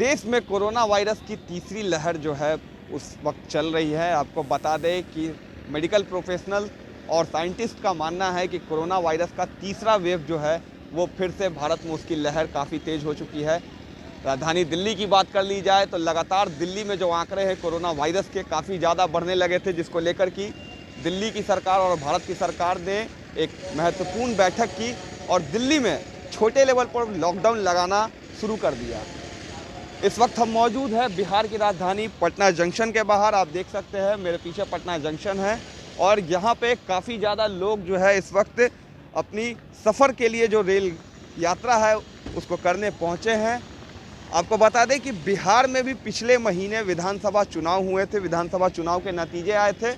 देश में corona virus की तीसरी लहर जो है उस वक्त चल रही है। आपको बता दें कि मेडिकल प्रोफेशनल और साइंटिस्ट का मानना है कि कोरोना वायरस का तीसरा वेव जो है वो फिर से भारत में उसकी लहर काफ़ी तेज़ हो चुकी है। राजधानी दिल्ली की बात कर ली जाए तो लगातार दिल्ली में जो आंकड़े हैं कोरोना वायरस के काफ़ी ज़्यादा बढ़ने लगे थे, जिसको लेकर कि दिल्ली की सरकार और भारत की सरकार ने एक महत्वपूर्ण बैठक की और दिल्ली में छोटे लेवल पर लॉकडाउन लगाना शुरू कर दिया। इस वक्त हम मौजूद हैं बिहार की राजधानी पटना जंक्शन के बाहर। आप देख सकते हैं मेरे पीछे पटना जंक्शन है और यहाँ पे काफ़ी ज़्यादा लोग जो है इस वक्त अपनी सफ़र के लिए जो रेल यात्रा है उसको करने पहुँचे हैं। आपको बता दें कि बिहार में भी पिछले महीने विधानसभा चुनाव हुए थे, विधानसभा चुनाव के नतीजे आए थे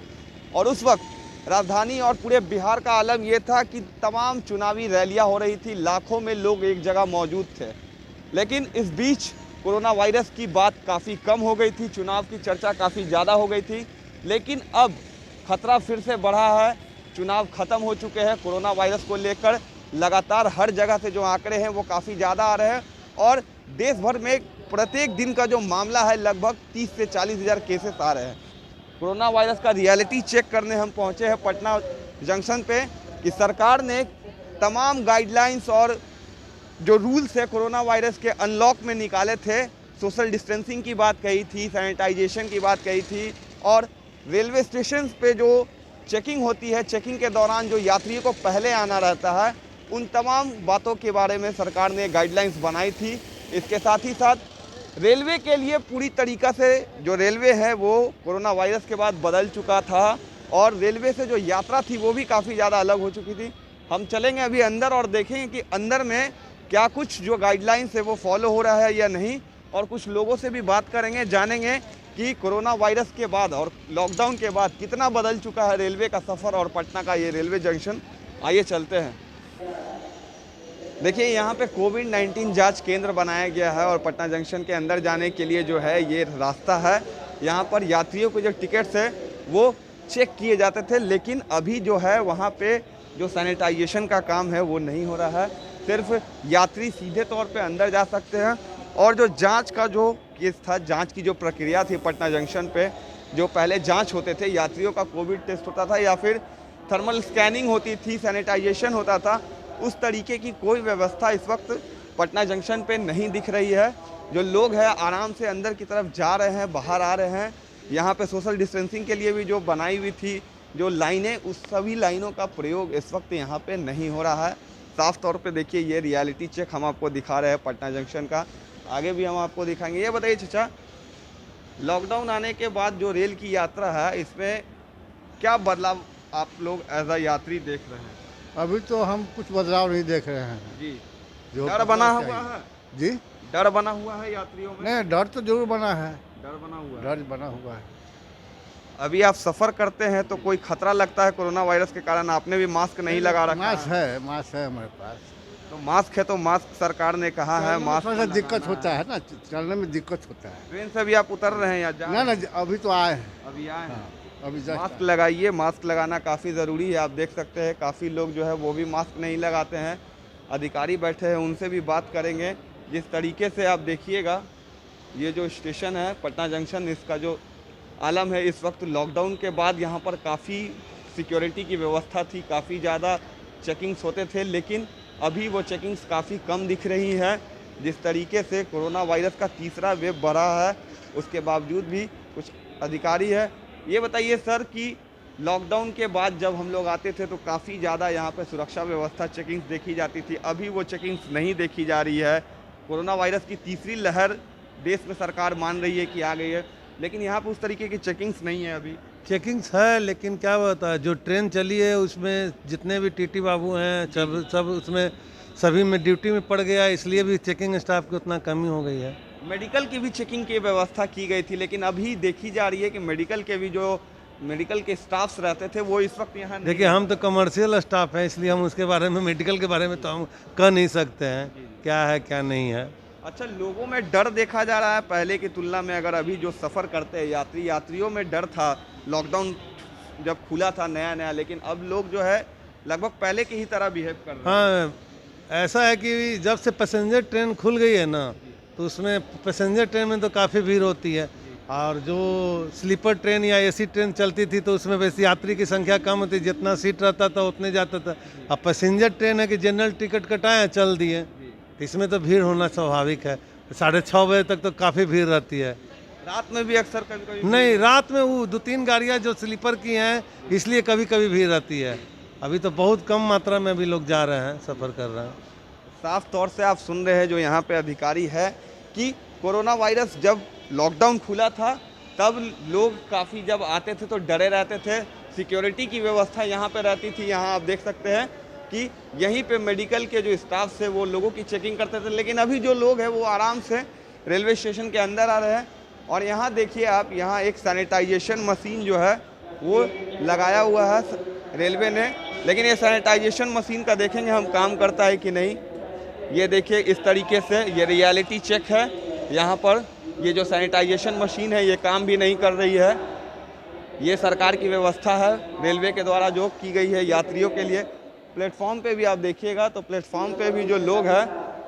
और उस वक्त राजधानी और पूरे बिहार का आलम यह था कि तमाम चुनावी रैलियां हो रही थी, लाखों में लोग एक जगह मौजूद थे। लेकिन इस बीच कोरोना वायरस की बात काफ़ी कम हो गई थी, चुनाव की चर्चा काफ़ी ज़्यादा हो गई थी। लेकिन अब खतरा फिर से बढ़ा है, चुनाव ख़त्म हो चुके हैं। कोरोना वायरस को लेकर लगातार हर जगह से जो आंकड़े हैं वो काफ़ी ज़्यादा आ रहे हैं और देश भर में प्रत्येक दिन का जो मामला है लगभग 30 से 40 हज़ार केसेस आ रहे हैं। कोरोना वायरस का रियलिटी चेक करने हम पहुंचे हैं पटना जंक्शन पे कि सरकार ने तमाम गाइडलाइंस और जो रूल्स है कोरोना वायरस के अनलॉक में निकाले थे। सोशल डिस्टेंसिंग की बात कही थी, सैनिटाइजेशन की बात कही थी और रेलवे स्टेशन पे जो चेकिंग होती है, चेकिंग के दौरान जो यात्रियों को पहले आना रहता है, उन तमाम बातों के बारे में सरकार ने गाइडलाइंस बनाई थी। इसके साथ ही साथ रेलवे के लिए पूरी तरीक़ा से जो रेलवे है वो कोरोना वायरस के बाद बदल चुका था और रेलवे से जो यात्रा थी वो भी काफ़ी ज़्यादा अलग हो चुकी थी। हम चलेंगे अभी अंदर और देखेंगे कि अंदर में क्या कुछ जो गाइडलाइंस है वो फॉलो हो रहा है या नहीं, और कुछ लोगों से भी बात करेंगे, जानेंगे कि कोरोना वायरस के बाद और लॉकडाउन के बाद कितना बदल चुका है रेलवे का सफ़र और पटना का ये रेलवे जंक्शन। आइए चलते हैं। देखिए यहाँ पे कोविड-19 जांच केंद्र बनाया गया है और पटना जंक्शन के अंदर जाने के लिए जो है ये रास्ता है। यहाँ पर यात्रियों के जो टिकट्स है वो चेक किए जाते थे, लेकिन अभी जो है वहाँ पे जो सैनिटाइजेशन का काम है वो नहीं हो रहा है। सिर्फ यात्री सीधे तौर पे अंदर जा सकते हैं और जो जांच का जो केस था, जांच की जो प्रक्रिया थी पटना जंक्शन पे, जो पहले जांच होते थे, यात्रियों का कोविड टेस्ट होता था या फिर थर्मल स्कैनिंग होती थी, सैनिटाइजेशन होता था, उस तरीके की कोई व्यवस्था इस वक्त पटना जंक्शन पे नहीं दिख रही है। जो लोग हैं आराम से अंदर की तरफ जा रहे हैं, बाहर आ रहे हैं। यहाँ पे सोशल डिस्टेंसिंग के लिए भी जो बनाई हुई थी जो लाइनें, उस सभी लाइनों का प्रयोग इस वक्त यहाँ पे नहीं हो रहा है। साफ तौर पे देखिए ये रियलिटी चेक हम आपको दिखा रहे हैं पटना जंक्शन का, आगे भी हम आपको दिखाएंगे। ये बताइए चाचा, लॉकडाउन आने के बाद जो रेल की यात्रा है इसमें क्या बदलाव आप लोग एज अ यात्री देख रहे हैं? अभी तो हम कुछ बदलाव नहीं देख रहे हैं जी, जो डर बना हुआ है। जी, डर बना हुआ है यात्रियों में। नहीं, डर तो जरूर बना है, डर बना हुआ है। डर बना हुआ है। अभी आप सफर करते हैं तो कोई खतरा लगता है कोरोना वायरस के कारण? आपने भी मास्क नहीं लगा रखा मास्क है, मास्क है हमारे पास। तो मास्क है तो मास्क सरकार ने कहा है मास्क थोड़ा सा दिक्कत होता है ना, चलने में दिक्कत होता है। ट्रेन से भी आप उतर रहे हैं या जा ना ना, अभी तो आए हैं। अभी आए हैं। हाँ, अभी just मास्क लगाइए, मास्क लगाना काफ़ी ज़रूरी है। आप देख सकते हैं काफ़ी लोग जो है वो भी मास्क नहीं लगाते हैं। अधिकारी बैठे हैं, उनसे भी बात करेंगे। जिस तरीके से आप देखिएगा ये जो स्टेशन है पटना जंक्शन, इसका जो आलम है इस वक्त लॉकडाउन के बाद यहाँ पर काफ़ी सिक्योरिटी की व्यवस्था थी, काफ़ी ज़्यादा चेकिंग्स होते थे, लेकिन अभी वो चेकिंग्स काफ़ी कम दिख रही है। जिस तरीके से कोरोना वायरस का तीसरा वेव बढ़ा है उसके बावजूद भी कुछ अधिकारी है। ये बताइए सर कि लॉकडाउन के बाद जब हम लोग आते थे तो काफ़ी ज़्यादा यहाँ पे सुरक्षा व्यवस्था चेकिंग्स देखी जाती थी, अभी वो चेकिंग्स नहीं देखी जा रही है। कोरोना वायरस की तीसरी लहर देश में सरकार मान रही है कि आ गई है, लेकिन यहाँ पे उस तरीके की चेकिंग्स नहीं है अभी। चेकिंग्स है, लेकिन क्या होता है जो ट्रेन चली है उसमें जितने भी टीटी बाबू हैं सब उसमें सभी में ड्यूटी में पड़ गया, इसलिए भी चेकिंग स्टाफ की उतना कमी हो गई है। मेडिकल की भी चेकिंग की व्यवस्था की गई थी, लेकिन अभी देखी जा रही है कि मेडिकल के भी जो मेडिकल के स्टाफ्स रहते थे वो इस वक्त यहाँ देखिए हम तो कमर्शियल स्टाफ हैं, इसलिए हम उसके बारे में मेडिकल के बारे में तो हम कह नहीं सकते हैं क्या है क्या नहीं है। अच्छा, लोगों में डर देखा जा रहा है पहले की तुलना में। अगर अभी जो सफ़र करते हैं यात्रियों में डर था, लॉकडाउन जब खुला था नया नया, लेकिन अब लोग जो है लगभग पहले की ही तरह बिहेव कर रहे हैं। हाँ, ऐसा है कि जब से पैसेंजर ट्रेन खुल गई है ना, तो उसमें पैसेंजर ट्रेन में तो काफ़ी भीड़ होती है, और जो स्लीपर ट्रेन या एसी ट्रेन चलती थी तो उसमें वैसे यात्री की संख्या कम होती, जितना सीट रहता था उतने जाता था। अब पैसेंजर ट्रेन है कि जनरल टिकट कटाए चल दिए, तो इसमें तो भीड़ होना स्वाभाविक है। 6:30 बजे तक तो काफ़ी भीड़ रहती है। रात में भी अक्सर कभी कभी नहीं, रात में वो 2-3 गाड़ियाँ जो स्लीपर की हैं इसलिए कभी कभी भीड़ रहती है। अभी तो बहुत कम मात्रा में अभी लोग जा रहे हैं, सफ़र कर रहे हैं। साफ तौर से आप सुन रहे हैं जो यहाँ पे अधिकारी है कि कोरोना वायरस जब लॉकडाउन खुला था तब लोग काफ़ी जब आते थे तो डरे रहते थे। सिक्योरिटी की व्यवस्था यहाँ पे रहती थी। यहाँ आप देख सकते हैं कि यहीं पे मेडिकल के जो स्टाफ से वो लोगों की चेकिंग करते थे, लेकिन अभी जो लोग हैं वो आराम से रेलवे स्टेशन के अंदर आ रहे हैं। और यहाँ देखिए आप, यहाँ एक सैनिटाइजेशन मशीन जो है वो लगाया हुआ है रेलवे ने, लेकिन ये सैनिटाइजेशन मशीन का देखेंगे हम काम करता है कि नहीं। ये देखिए इस तरीके से ये रियलिटी चेक है। यहाँ पर ये जो सैनिटाइजेशन मशीन है ये काम भी नहीं कर रही है। ये सरकार की व्यवस्था है रेलवे के द्वारा जो की गई है यात्रियों के लिए। प्लेटफॉर्म पे भी आप देखिएगा तो प्लेटफॉर्म पे भी जो लोग हैं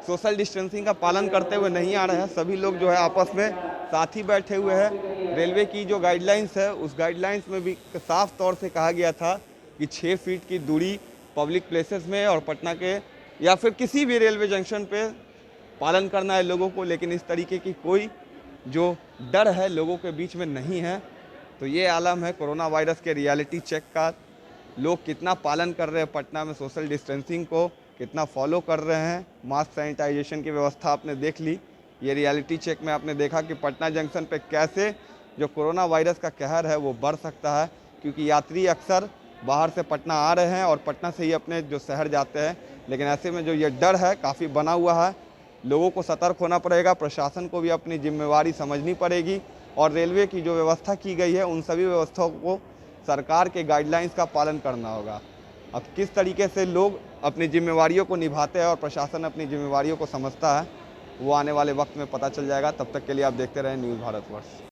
सोशल डिस्टेंसिंग का पालन करते हुए नहीं आ रहे हैं। सभी लोग जो है आपस में साथ ही बैठे हुए हैं। रेलवे की जो गाइडलाइंस है उस गाइडलाइंस में भी साफ तौर से कहा गया था कि 6 फीट की दूरी पब्लिक प्लेसेस में और पटना के या फिर किसी भी रेलवे जंक्शन पे पालन करना है लोगों को, लेकिन इस तरीके की कोई जो डर है लोगों के बीच में नहीं है। तो ये आलम है कोरोना वायरस के रियलिटी चेक का। लोग कितना पालन कर रहे हैं पटना में, सोशल डिस्टेंसिंग को कितना फॉलो कर रहे हैं। मास्क सैनिटाइजेशन की व्यवस्था आपने देख ली। ये रियलिटी चेक में आपने देखा कि पटना जंक्शन पे कैसे जो कोरोना वायरस का कहर है वो बढ़ सकता है, क्योंकि यात्री अक्सर बाहर से पटना आ रहे हैं और पटना से ही अपने जो शहर जाते हैं। लेकिन ऐसे में जो ये डर है काफ़ी बना हुआ है। लोगों को सतर्क होना पड़ेगा, प्रशासन को भी अपनी जिम्मेवारी समझनी पड़ेगी और रेलवे की जो व्यवस्था की गई है उन सभी व्यवस्थाओं को सरकार के गाइडलाइंस का पालन करना होगा। अब किस तरीके से लोग अपनी जिम्मेवारियों को निभाते हैं और प्रशासन अपनी जिम्मेवारियों को समझता है वो आने वाले वक्त में पता चल जाएगा। तब तक के लिए आप देखते रहें न्यूज़ भारतवर्ष।